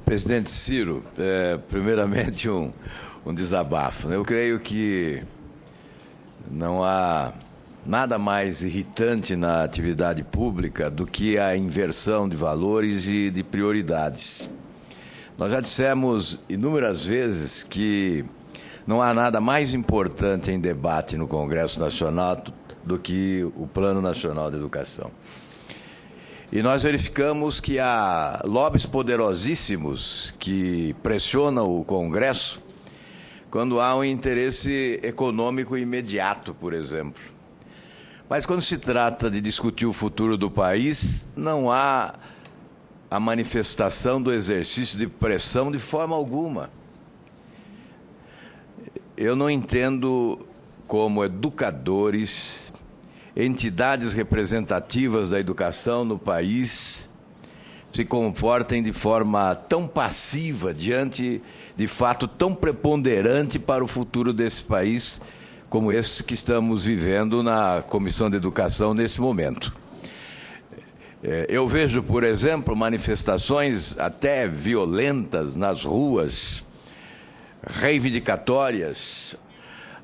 Presidente Ciro, primeiramente um desabafo. Eu creio que não há nada mais irritante na atividade pública do que a inversão de valores e de prioridades. Nós já dissemos inúmeras vezes que não há nada mais importante em debate no Congresso Nacional do que o Plano Nacional de Educação. E nós verificamos que há lobbies poderosíssimos que pressionam o Congresso quando há um interesse econômico imediato, por exemplo. Mas quando se trata de discutir o futuro do país, não há a manifestação do exercício de pressão de forma alguma. Eu não entendo como educadores, entidades representativas da educação no país se comportem de forma tão passiva diante de fato tão preponderante para o futuro desse país como esse que estamos vivendo na Comissão de Educação nesse momento. Eu vejo, por exemplo, manifestações até violentas nas ruas, reivindicatórias,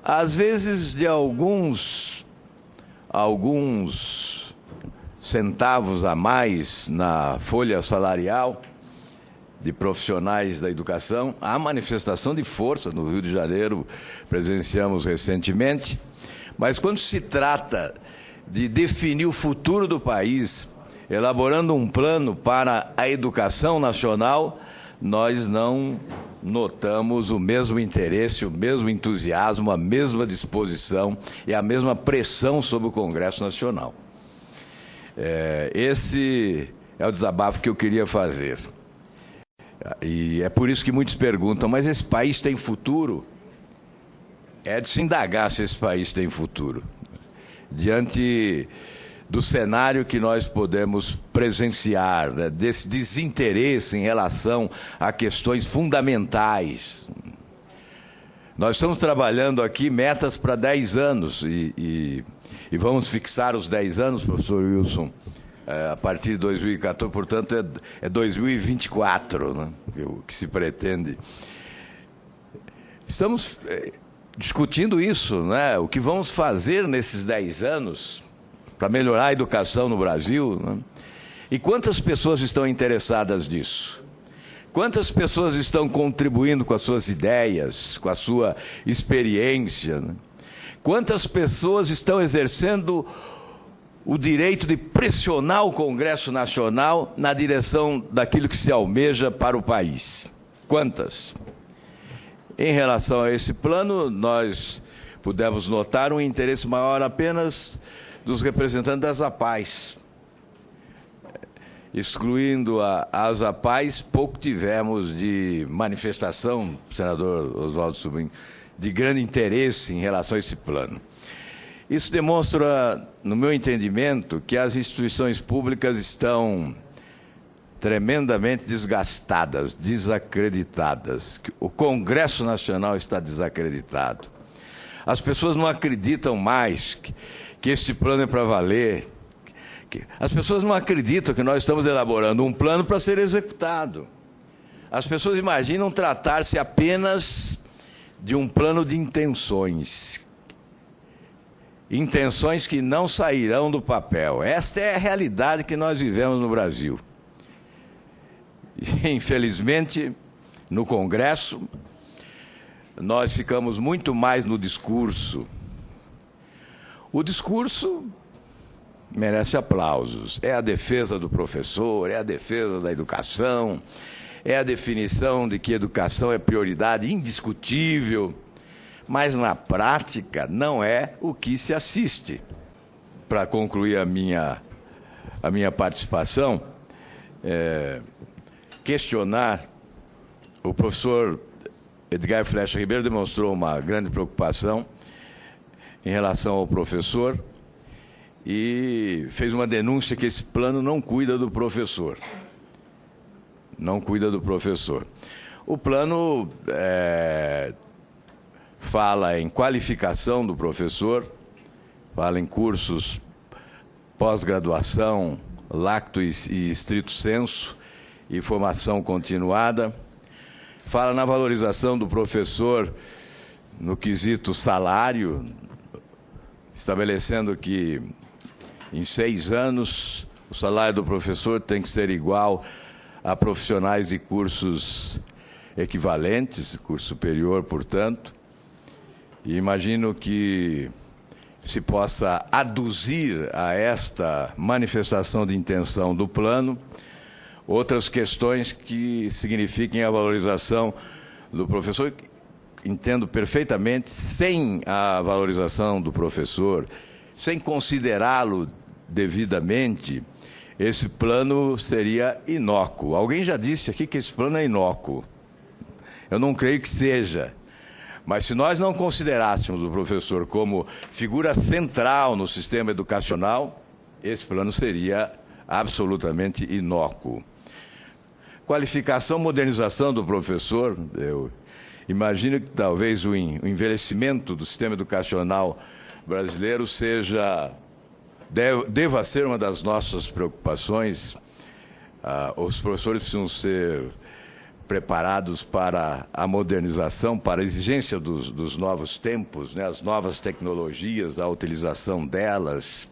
às vezes de alguns centavos a mais na folha salarial de profissionais da educação. Há manifestação de força no Rio de Janeiro, presenciamos recentemente, mas quando se trata de definir o futuro do país, elaborando um plano para a educação nacional, nós não notamos o mesmo interesse, o mesmo entusiasmo, a mesma disposição e a mesma pressão sobre o Congresso Nacional. Esse é o desabafo que eu queria fazer. E é por isso que muitos perguntam, mas esse país tem futuro? É de se indagar se esse país tem futuro. Diante do cenário que nós podemos presenciar, né, desse desinteresse em relação a questões fundamentais. Nós estamos trabalhando aqui metas para 10 anos e vamos fixar os 10 anos, professor Wilson, a partir de 2014, portanto é 2024, né, que se pretende. Estamos discutindo isso, né, o que vamos fazer nesses 10 anos para melhorar a educação no Brasil, né? E quantas pessoas estão interessadas nisso? Quantas pessoas estão contribuindo com as suas ideias, com a sua experiência, né? Quantas pessoas estão exercendo o direito de pressionar o Congresso Nacional na direção daquilo que se almeja para o país? Quantas? Em relação a esse plano, nós pudemos notar um interesse maior apenas dos representantes das APAES. Excluindo as APAES, pouco tivemos de manifestação, senador Oswaldo Sobrinho, de grande interesse em relação a esse plano. Isso demonstra, no meu entendimento, que as instituições públicas estão tremendamente desgastadas, desacreditadas. Que o Congresso Nacional está desacreditado. As pessoas não acreditam mais que este plano é para valer. As pessoas não acreditam que nós estamos elaborando um plano para ser executado. As pessoas imaginam tratar-se apenas de um plano de intenções. Intenções que não sairão do papel. Esta é a realidade que nós vivemos no Brasil. E, infelizmente, no Congresso, nós ficamos muito mais no discurso. O discurso merece aplausos. É a defesa do professor, é a defesa da educação, é a definição de que educação é prioridade indiscutível, mas na prática não é o que se assiste. Para concluir a minha participação, questionar, o professor Edgar Flecha Ribeiro demonstrou uma grande preocupação em relação ao professor e fez uma denúncia que esse plano não cuida do professor. Não cuida do professor. O plano fala em qualificação do professor, fala em cursos pós-graduação, lacto e estrito sensu, e formação continuada. Fala na valorização do professor no quesito salário, estabelecendo que em 6 anos o salário do professor tem que ser igual a profissionais de cursos equivalentes, curso superior, portanto. E imagino que se possa aduzir a esta manifestação de intenção do plano outras questões que signifiquem a valorização do professor. Entendo perfeitamente, sem a valorização do professor, sem considerá-lo devidamente, esse plano seria inócuo. Alguém já disse aqui que esse plano é inócuo. Eu não creio que seja. Mas se nós não considerássemos o professor como figura central no sistema educacional, esse plano seria absolutamente inócuo. Qualificação, modernização do professor, eu imagino que talvez o envelhecimento do sistema educacional brasileiro deva ser uma das nossas preocupações. Os professores precisam ser preparados para a modernização, para a exigência dos novos tempos, né, as novas tecnologias, a utilização delas.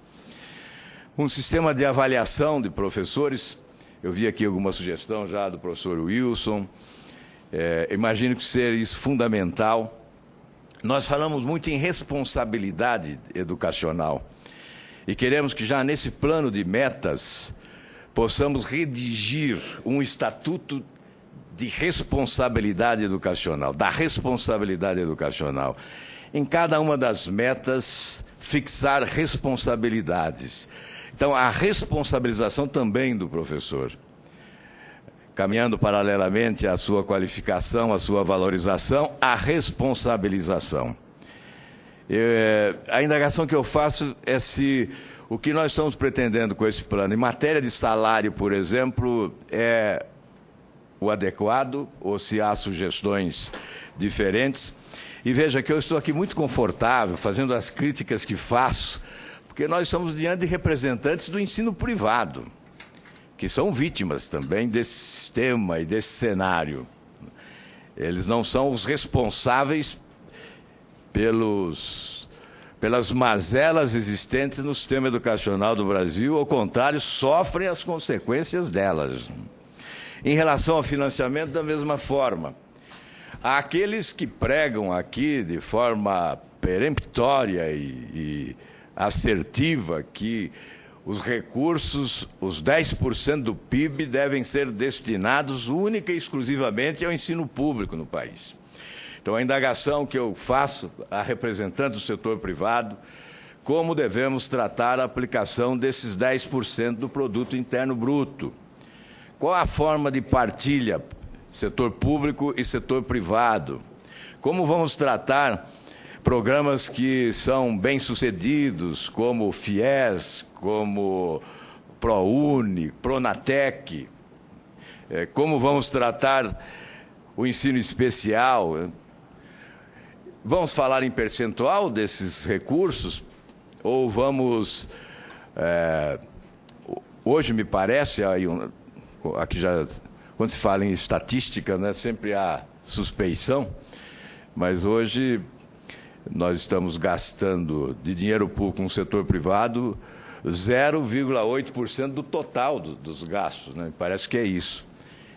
Um sistema de avaliação de professores, eu vi aqui alguma sugestão já do professor Wilson, imagino que seja isso fundamental. Nós falamos muito em responsabilidade educacional e queremos que já nesse plano de metas possamos redigir um estatuto de responsabilidade educacional, da responsabilidade educacional. Em cada uma das metas, fixar responsabilidades. Então, a responsabilização também do professor, caminhando paralelamente à sua qualificação, à sua valorização, a responsabilização. A indagação que eu faço é se o que nós estamos pretendendo com esse plano, em matéria de salário, por exemplo, é o adequado, ou se há sugestões diferentes. E veja que eu estou aqui muito confortável, fazendo as críticas que faço, porque nós estamos diante de representantes do ensino privado, que são vítimas também desse sistema e desse cenário. Eles não são os responsáveis pelas mazelas existentes no sistema educacional do Brasil, ao contrário, sofrem as consequências delas. Em relação ao financiamento, da mesma forma. Há aqueles que pregam aqui de forma peremptória e assertiva que os recursos, os 10% do PIB, devem ser destinados única e exclusivamente ao ensino público no país. Então, a indagação que eu faço a representantes do setor privado, como devemos tratar a aplicação desses 10% do produto interno bruto? Qual a forma de partilha, setor público e setor privado? Como vamos tratar programas que são bem-sucedidos, como o FIES, como ProUni, Pronatec? Como vamos tratar o ensino especial? Vamos falar em percentual desses recursos? Ou vamos... hoje, me parece, aqui já, quando se fala em estatística, né, sempre há suspeição, mas hoje nós estamos gastando de dinheiro público no setor privado 0,8% do total dos gastos, né? Parece que é isso.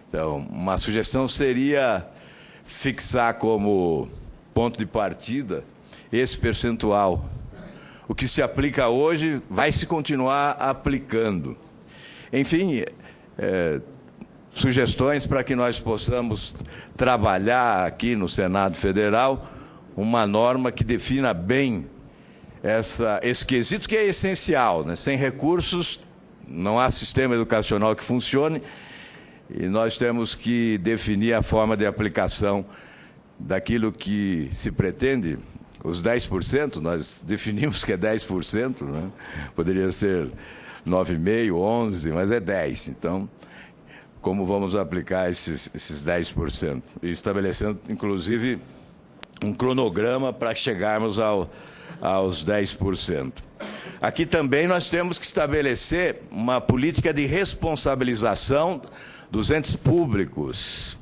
Então, uma sugestão seria fixar como ponto de partida esse percentual. O que se aplica hoje vai se continuar aplicando. Enfim, sugestões para que nós possamos trabalhar aqui no Senado Federal uma norma que defina bem esse quesito que é essencial, né? Sem recursos não há sistema educacional que funcione e nós temos que definir a forma de aplicação daquilo que se pretende, os 10%, nós definimos que é 10%, né? Poderia ser 9,5%, 11%, mas é 10%. Então, como vamos aplicar esses 10%? E estabelecendo, inclusive, um cronograma para chegarmos aos 10%. Aqui também nós temos que estabelecer uma política de responsabilização dos entes públicos.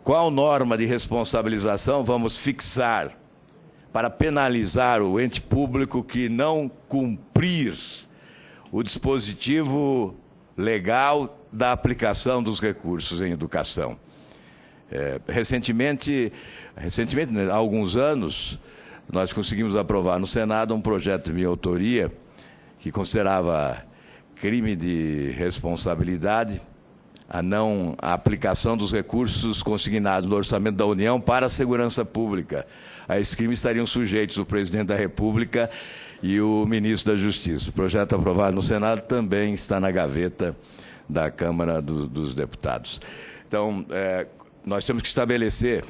Qual norma de responsabilização vamos fixar para penalizar o ente público que não cumprir o dispositivo legal da aplicação dos recursos em educação? Recentemente, há alguns anos, nós conseguimos aprovar no Senado um projeto de minha autoria que considerava crime de responsabilidade a aplicação dos recursos consignados no orçamento da União para a segurança pública. A esse crime estariam sujeitos o presidente da República e o ministro da Justiça. O projeto aprovado no Senado também está na gaveta da Câmara dos Deputados. Então, nós temos que estabelecer,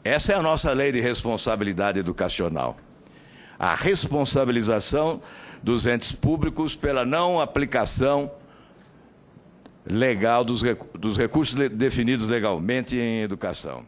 essa é a nossa lei de responsabilidade educacional, a responsabilização dos entes públicos pela não aplicação legal dos recursos definidos legalmente em educação.